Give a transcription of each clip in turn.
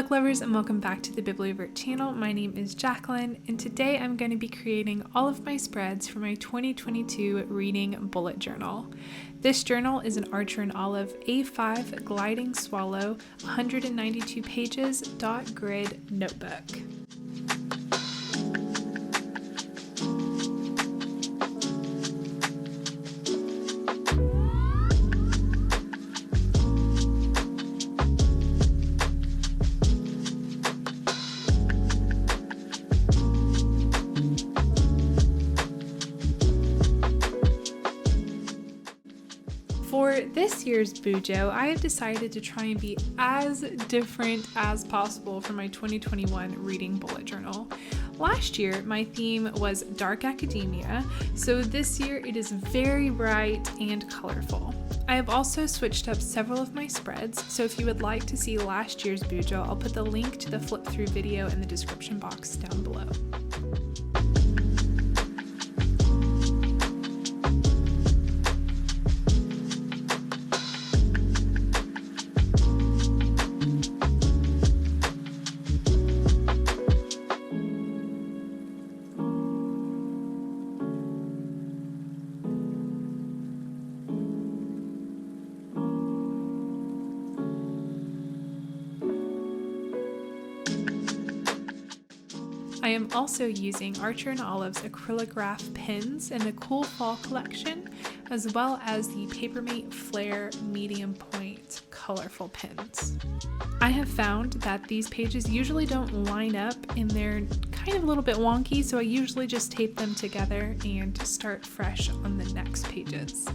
book lovers, and welcome back to the Bibliovert channel. My name is Jacqueline, and today I'm going to be creating all of my spreads for my 2022 reading bullet journal. This journal is an Archer and Olive A5 gliding swallow, 192 pages, dot grid notebook. For this year's BuJo, I have decided to try and be as different as possible for my 2021 reading bullet journal. Last year, my theme was dark academia, so this year it is very bright and colorful. I have also switched up several of my spreads, so if you would like to see last year's BuJo, I'll put the link to the flip through video in the description box down below. I am also using Archer & Olive's acrylograph pens in the Cool Fall collection, as well as the Papermate Flare medium point colorful pens. I have found that these pages usually don't line up and they're kind of a little bit wonky, so I usually just tape them together and start fresh on the next pages.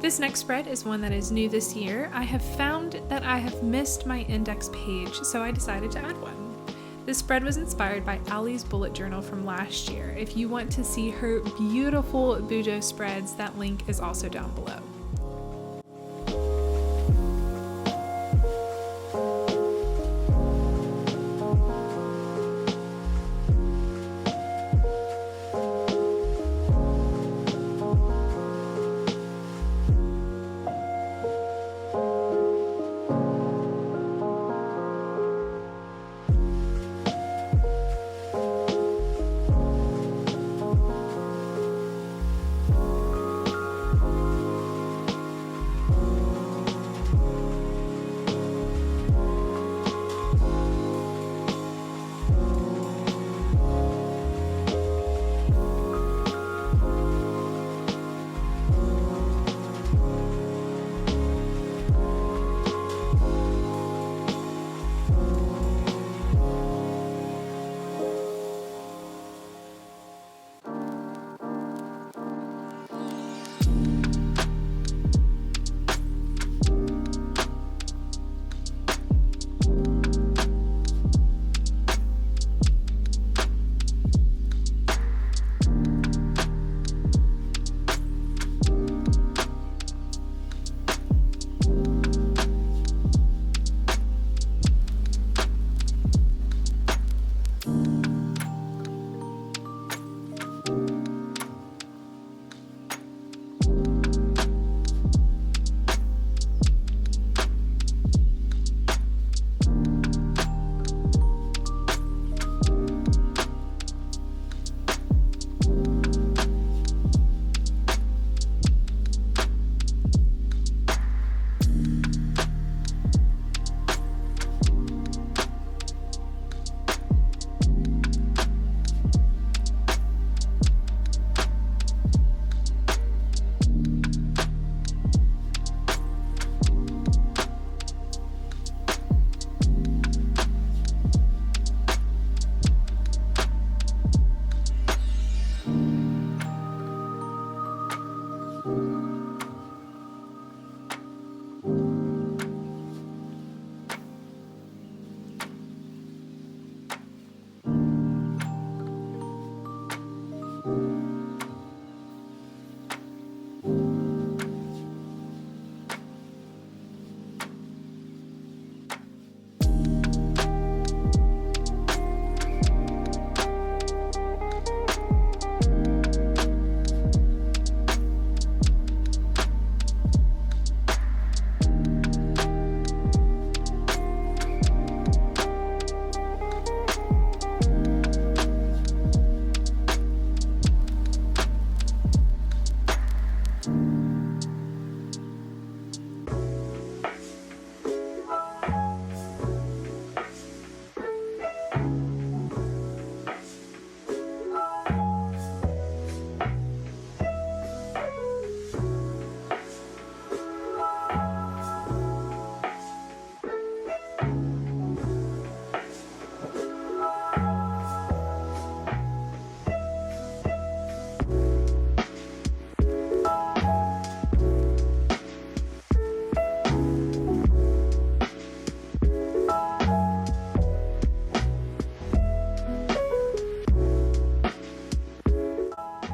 This next spread is one that is new this year. I have found that I have missed my index page, so I decided to add one. This spread was inspired by Allie's bullet journal from last year. If you want to see her beautiful BuJo spreads, that link is also down below.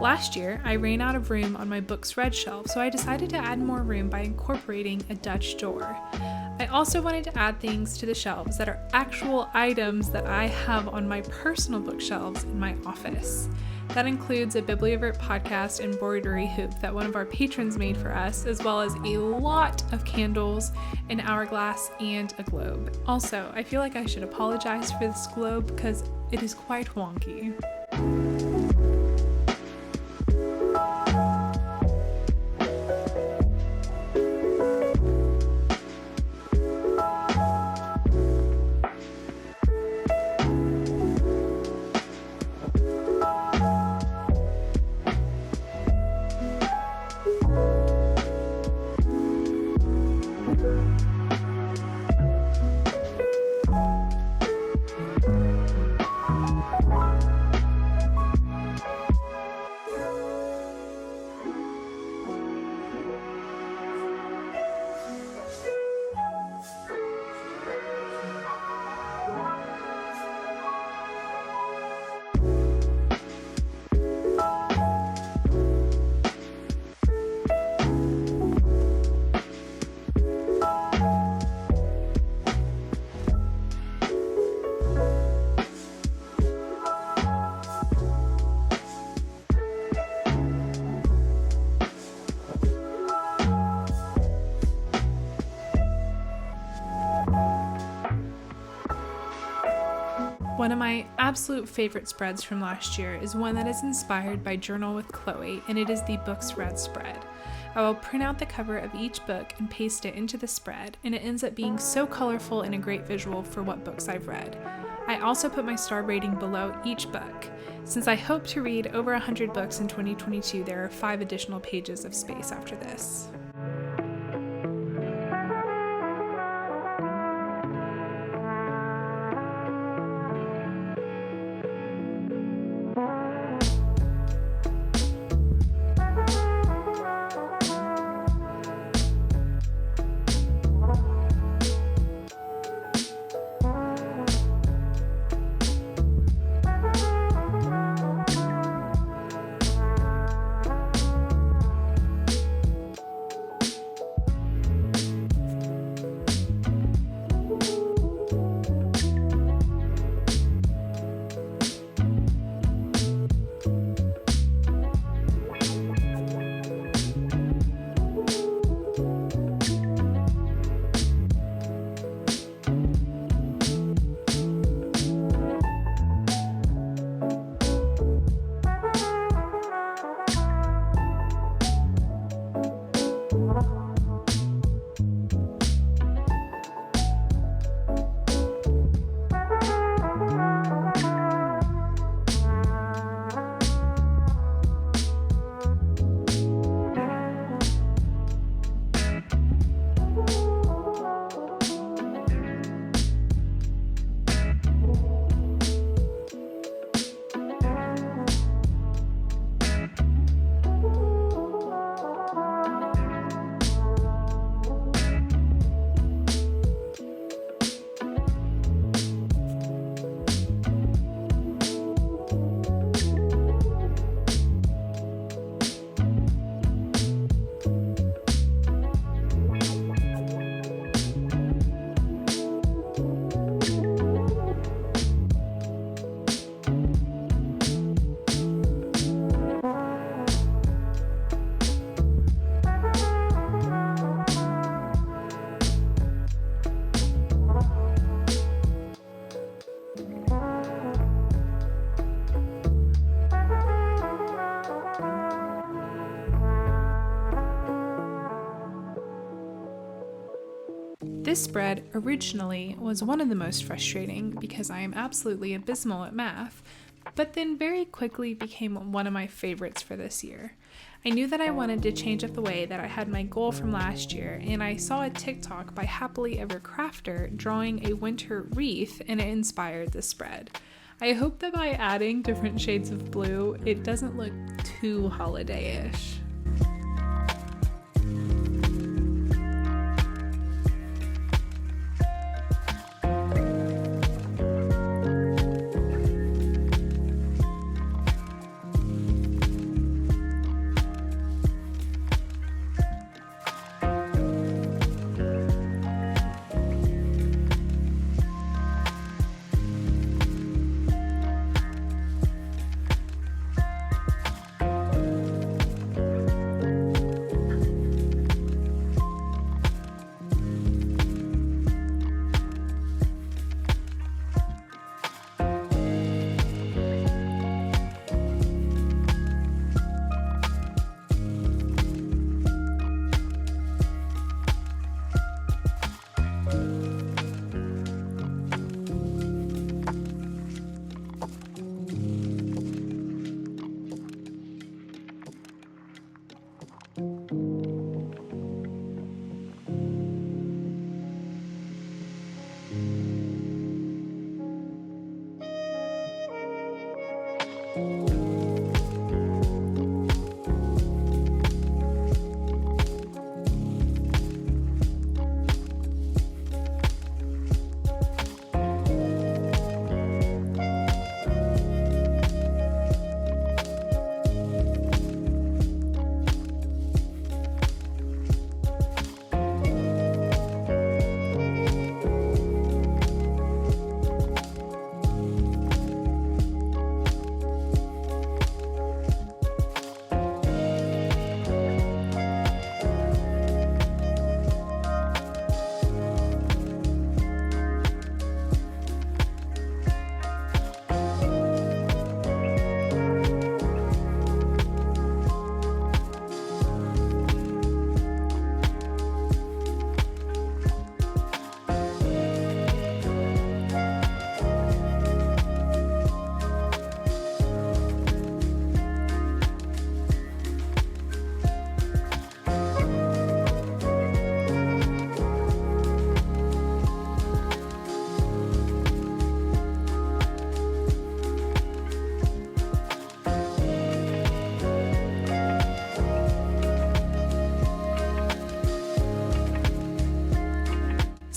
Last year, I ran out of room on my books read shelf, so I decided to add more room by incorporating a Dutch door. I also wanted to add things to the shelves that are actual items that I have on my personal bookshelves in my office. That includes a Bibliovertpodcast embroidery hoop that one of our patrons made for us, as well as a lot of candles, an hourglass, and a globe. Also, I feel like I should apologize for this globe because it is quite wonky. One of my absolute favorite spreads from last year is one that is inspired by Journal with Chloe, and it is the Books Read spread. I will print out the cover of each book and paste it into the spread, and it ends up being so colorful and a great visual for what books I've read. I also put my star rating below each book. Since I hope to read over 100 books in 2022, there are 5 additional pages of space after this. This spread originally was one of the most frustrating because I am absolutely abysmal at math, but then very quickly became one of my favorites for this year. I knew that I wanted to change up the way that I had my goal from last year, and I saw a TikTok by Happily Ever Crafter drawing a winter wreath, and it inspired the spread. I hope that by adding different shades of blue, it doesn't look too holiday-ish.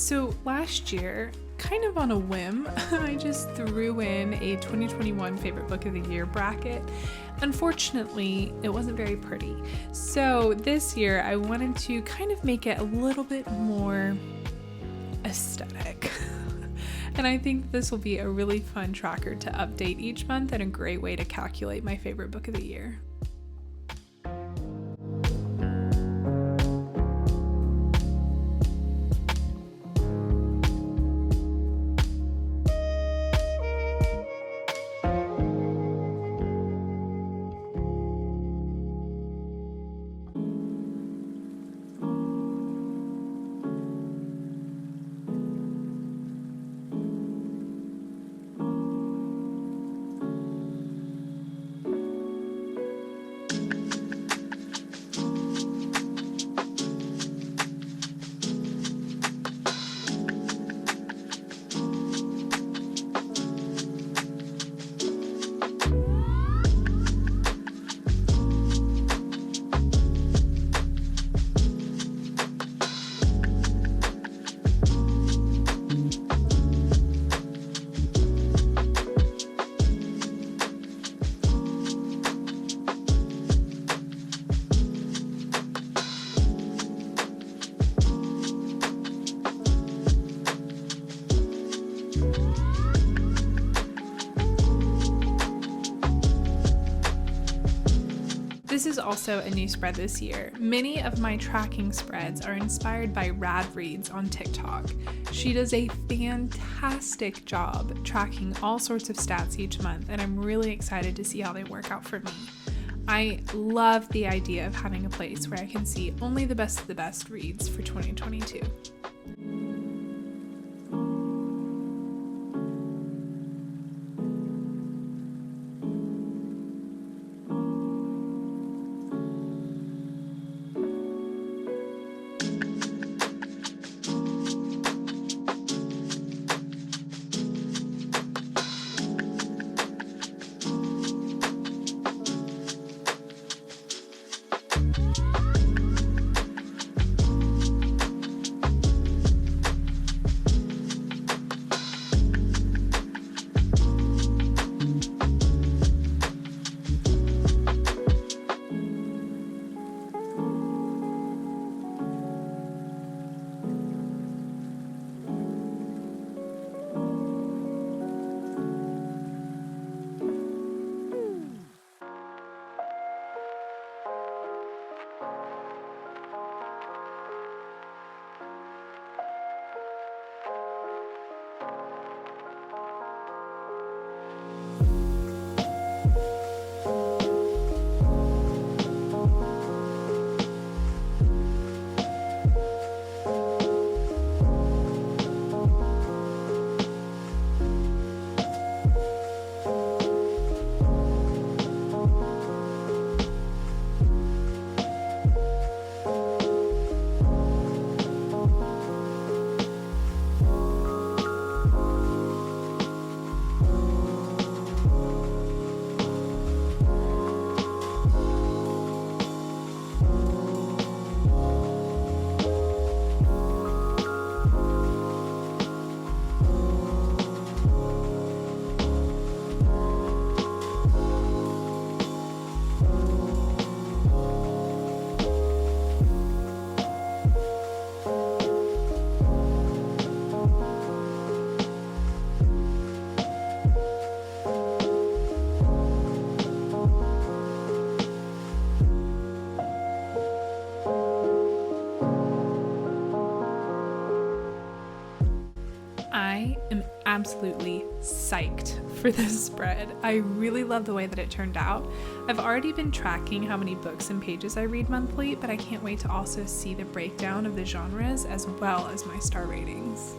So last year, kind of on a whim, I just threw in a 2021 favorite book of the year bracket. Unfortunately, it wasn't very pretty. So this year I wanted to kind of make it a little bit more aesthetic. And I think this will be a really fun tracker to update each month and a great way to calculate my favorite book of the year. This is also a new spread this year. Many of my tracking spreads are inspired by Rad Reads on TikTok. She does a fantastic job tracking all sorts of stats each month, and I'm really excited to see how they work out for me. I love the idea of having a place where I can see only the best of the best reads for 2022. absolutely psyched for this spread. I really love the way that it turned out. I've already been tracking how many books and pages I read monthly, but I can't wait to also see the breakdown of the genres as well as my star ratings.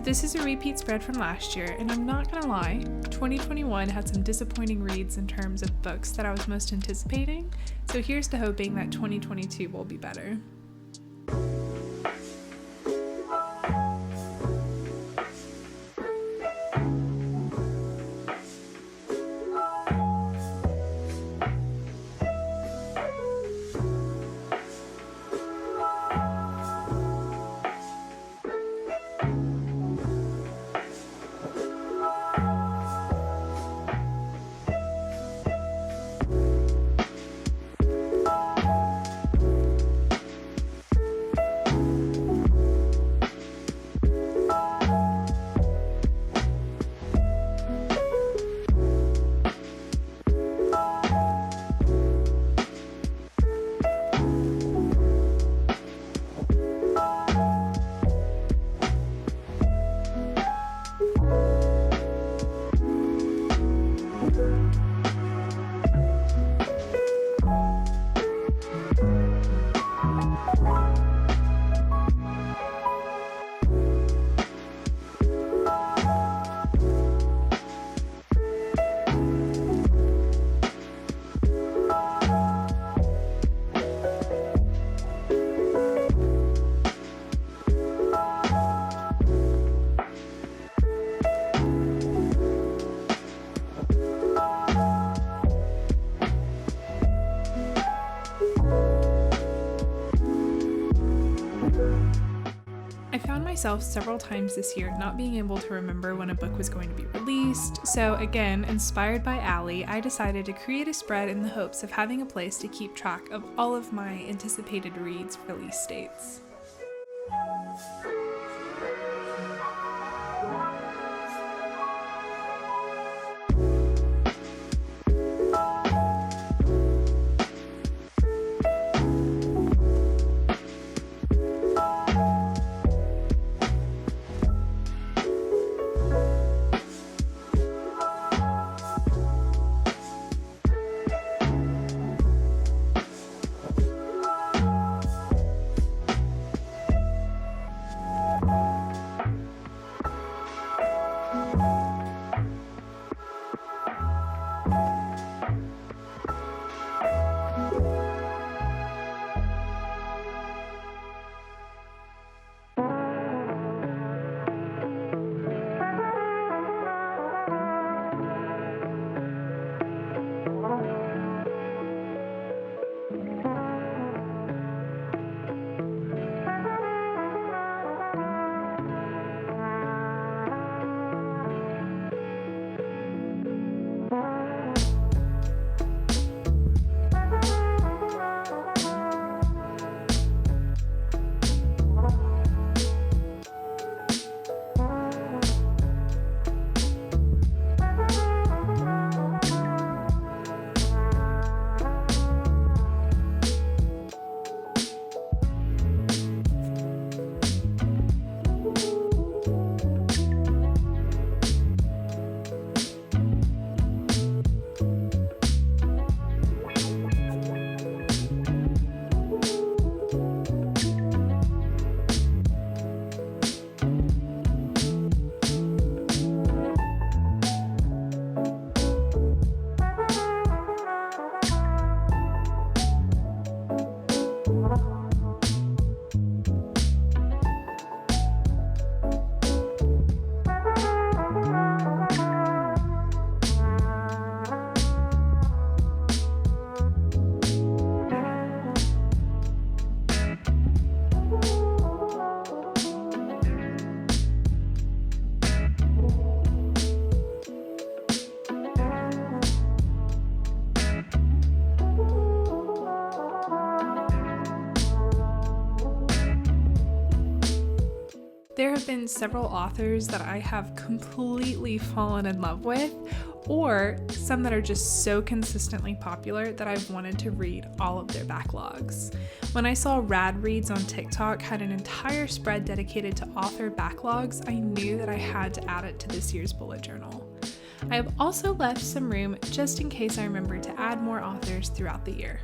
This is a repeat spread from last year, and I'm not gonna lie, 2021 had some disappointing reads in terms of books that I was most anticipating, so here's to hoping that 2022 will be better. I found myself several times this year not being able to remember when a book was going to be released, so again, inspired by Allie, I decided to create a spread in the hopes of having a place to keep track of all of my anticipated reads' release dates. There have been several authors that I have completely fallen in love with, or some that are just so consistently popular that I've wanted to read all of their backlogs. When I saw Rad Reads on TikTok had an entire spread dedicated to author backlogs, I knew that I had to add it to this year's bullet journal. I have also left some room just in case I remember to add more authors throughout the year.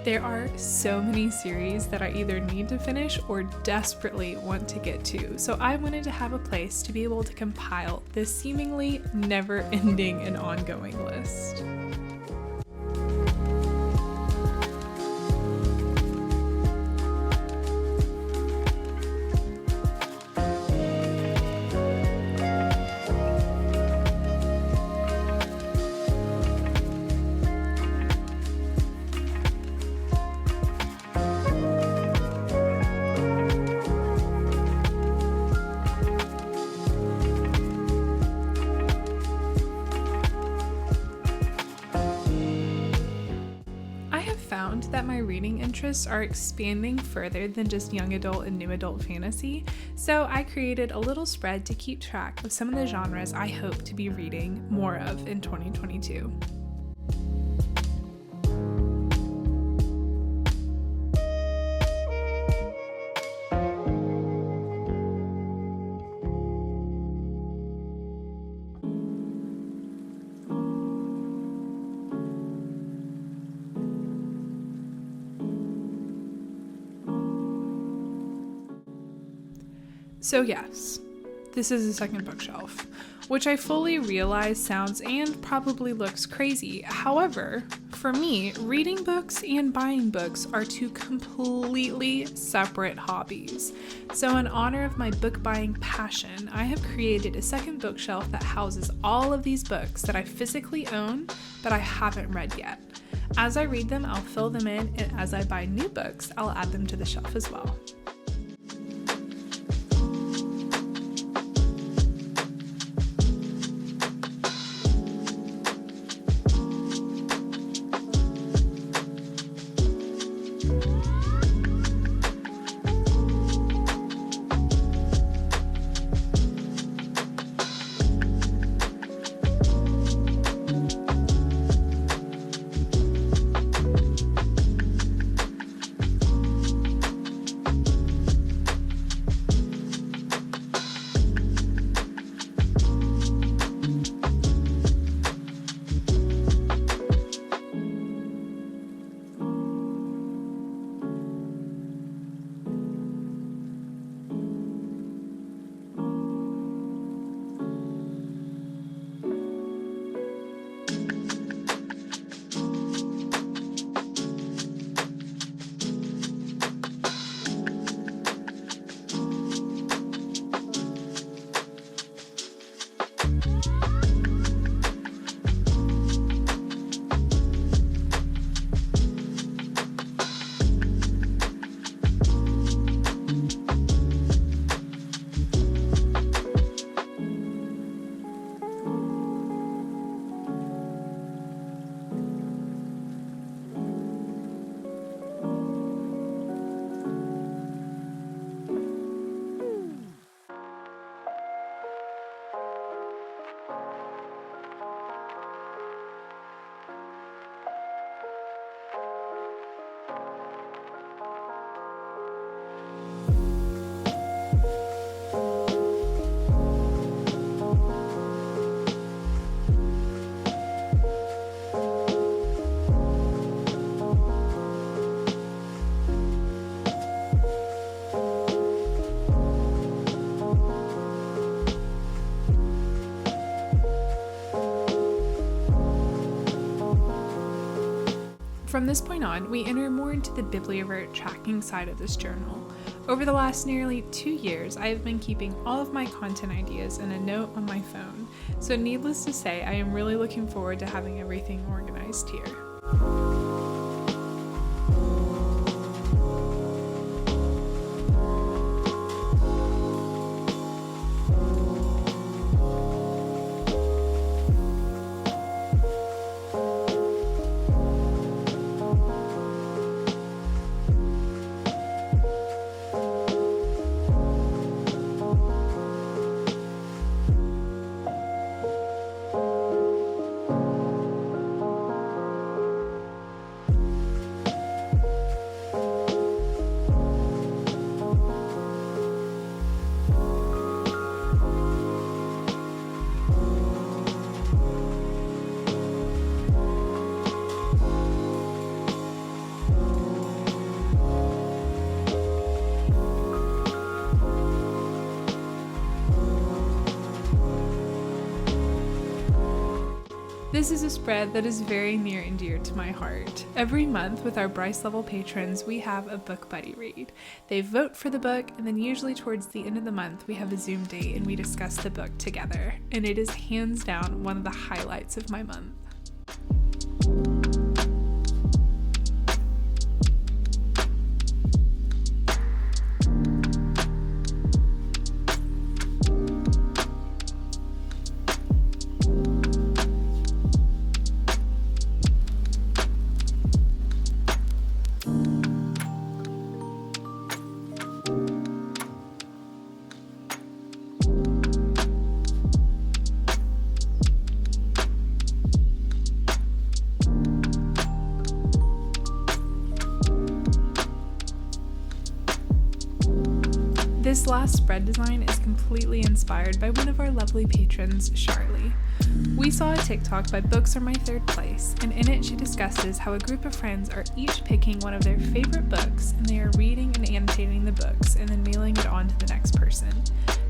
There are so many series that I either need to finish or desperately want to get to, so I wanted to have a place to be able to compile this seemingly never-ending and ongoing list. That my reading interests are expanding further than just young adult and new adult fantasy, so I created a little spread to keep track of some of the genres I hope to be reading more of in 2022. So yes, this is the second bookshelf, which I fully realize sounds and probably looks crazy. However, for me, reading books and buying books are two completely separate hobbies. So in honor of my book buying passion, I have created a second bookshelf that houses all of these books that I physically own, but I haven't read yet. As I read them, I'll fill them in, and as I buy new books, I'll add them to the shelf as well. From this point on, we enter more into the Bibliovert tracking side of this journal. Over the last nearly 2 years, I have been keeping all of my content ideas in a note on my phone, so needless to say, I am really looking forward to having everything organized here. This is a spread that is very near and dear to my heart. Every month with our Bryce level patrons, we have a book buddy read. They vote for the book, and then usually towards the end of the month, we have a Zoom date and we discuss the book together. And it is hands down one of the highlights of my month. This last spread design is completely inspired by one of our lovely patrons, Charlie. We saw a TikTok by Books Are My Third Place, and in it she discusses how a group of friends are each picking one of their favorite books, and they are reading and annotating the books and then mailing it on to the next person.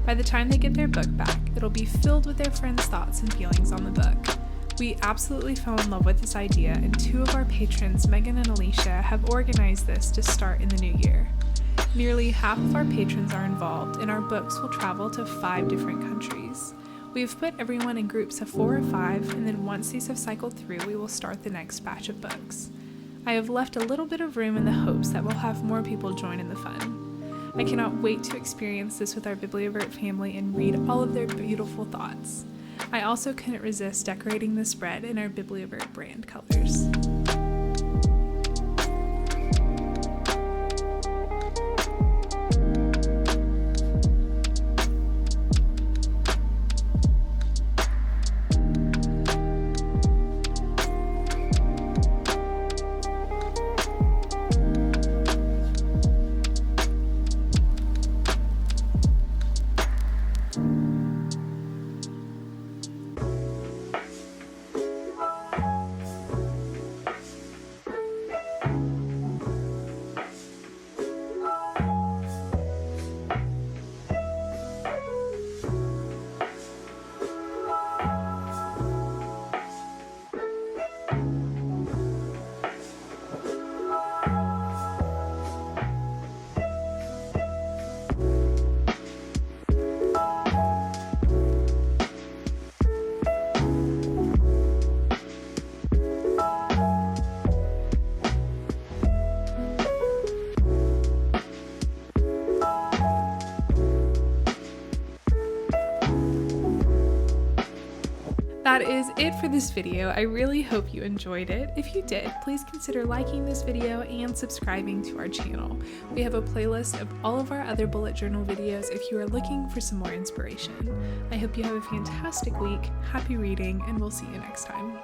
By the time they get their book back, it'll be filled with their friends' thoughts and feelings on the book. We absolutely fell in love with this idea, and two of our patrons, Megan and Alicia, have organized this to start in the new year. Nearly half of our patrons are involved, and our books will travel to 5 different countries. We've put everyone in groups of 4 or 5, and then once these have cycled through, we will start the next batch of books. I have left a little bit of room in the hopes that we'll have more people join in the fun. I cannot wait to experience this with our Bibliovert family and read all of their beautiful thoughts. I also couldn't resist decorating the spread in our Bibliovert brand colors. That is it for this video. I really hope you enjoyed it. If you did, please consider liking this video and subscribing to our channel. We have a playlist of all of our other bullet journal videos if you are looking for some more inspiration. I hope you have a fantastic week, happy reading, and we'll see you next time.